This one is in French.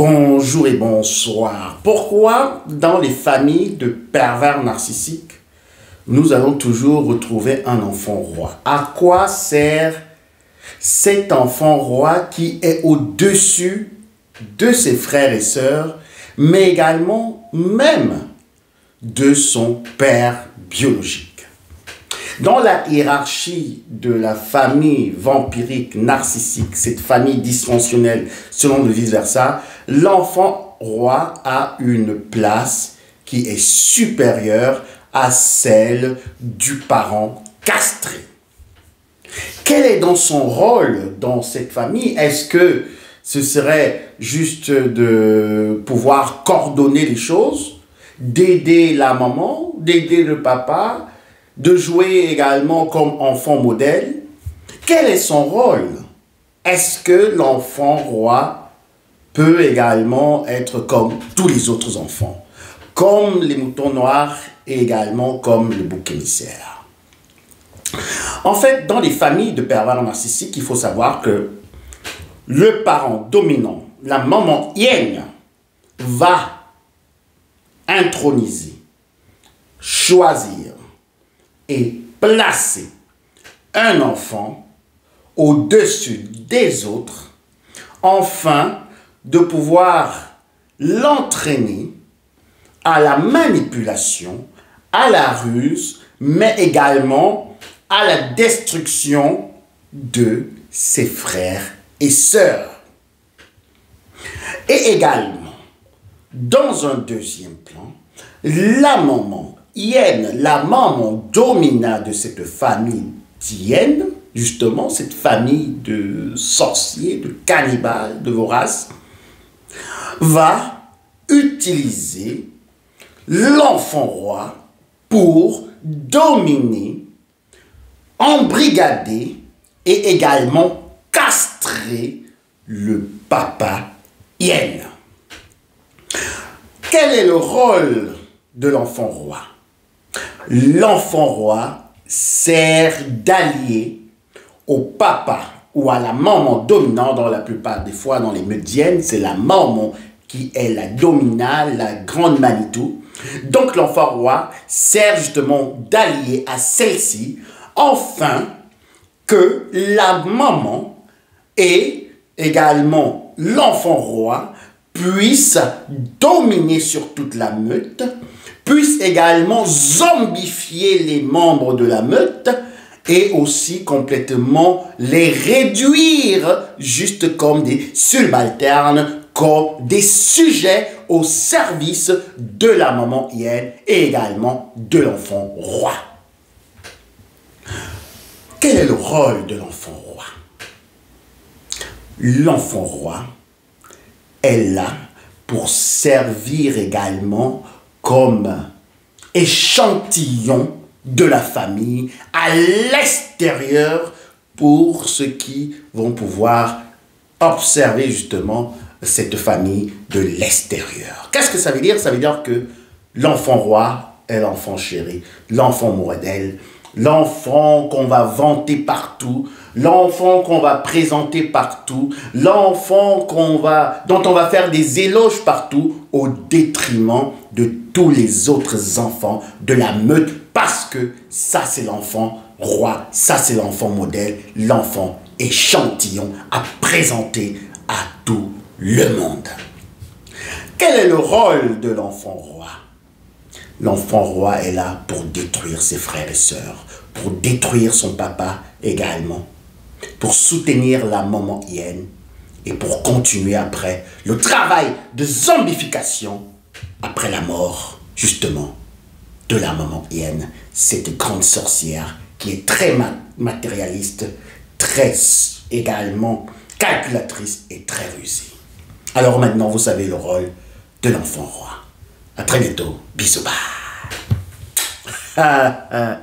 Bonjour et bonsoir. Pourquoi dans les familles de pervers narcissiques, nous allons toujours retrouver un enfant roi? À quoi sert cet enfant roi qui est au-dessus de ses frères et sœurs, mais également même de son père biologique? Dans la hiérarchie de la famille vampirique, narcissique, cette famille dysfonctionnelle, selon le vice-versa, l'enfant roi a une place qui est supérieure à celle du parent castré. Quel est donc son rôle dans cette famille? Est-ce que ce serait juste de pouvoir coordonner les choses, d'aider la maman, d'aider le papa, de jouer également comme enfant modèle? Quel est son rôle? Est-ce que l'enfant roi peut également être comme tous les autres enfants, comme les moutons noirs et également comme le bouc émissaire? En fait, dans les familles de pervers narcissiques, il faut savoir que le parent dominant, la maman hyène, va introniser, choisir et placer un enfant au-dessus des autres, afin de pouvoir l'entraîner à la manipulation, à la ruse, mais également à la destruction de ses frères et sœurs. Et également, dans un deuxième plan, la maman hyène, la maman dominante de cette famille hyène, justement cette famille de sorciers, de cannibales, de voraces, va utiliser l'enfant roi pour dominer, embrigader et également castrer le papa hyène. Quel est le rôle de l'enfant roi? L'enfant roi sert d'allié au papa ou à la maman dominante. Dans la plupart des fois, dans les médiennes, c'est la maman qui est la dominante, la grande Manitou. Donc l'enfant roi sert justement d'allié à celle-ci, afin que la maman et également l'enfant roi puissent dominer sur toute la meute, puissent également zombifier les membres de la meute et aussi complètement les réduire juste comme des subalternes, comme des sujets au service de la maman hyène et également de l'enfant roi. Quel est le rôle de l'enfant roi? L'enfant roi est là pour servir également comme échantillon de la famille à l'extérieur pour ceux qui vont pouvoir observer justement cette famille de l'extérieur. Qu'est-ce que ça veut dire? Ça veut dire que l'enfant roi est l'enfant chéri, l'enfant modèle, l'enfant qu'on va vanter partout, l'enfant qu'on va présenter partout, l'enfant dont on va faire des éloges partout, au détriment de tous les autres enfants de la meute, parce que ça c'est l'enfant roi, ça c'est l'enfant modèle, l'enfant échantillon à présenter à tout le monde. Quel est le rôle de l'enfant roi? L'enfant roi est là pour détruire ses frères et sœurs, pour détruire son papa également, pour soutenir la maman hyène et pour continuer après le travail de zombification après la mort, justement, de la maman hyène, cette grande sorcière qui est très matérialiste, très également calculatrice et très rusée. Alors maintenant, vous savez le rôle de l'enfant roi. À très bientôt. Bisous. Bye.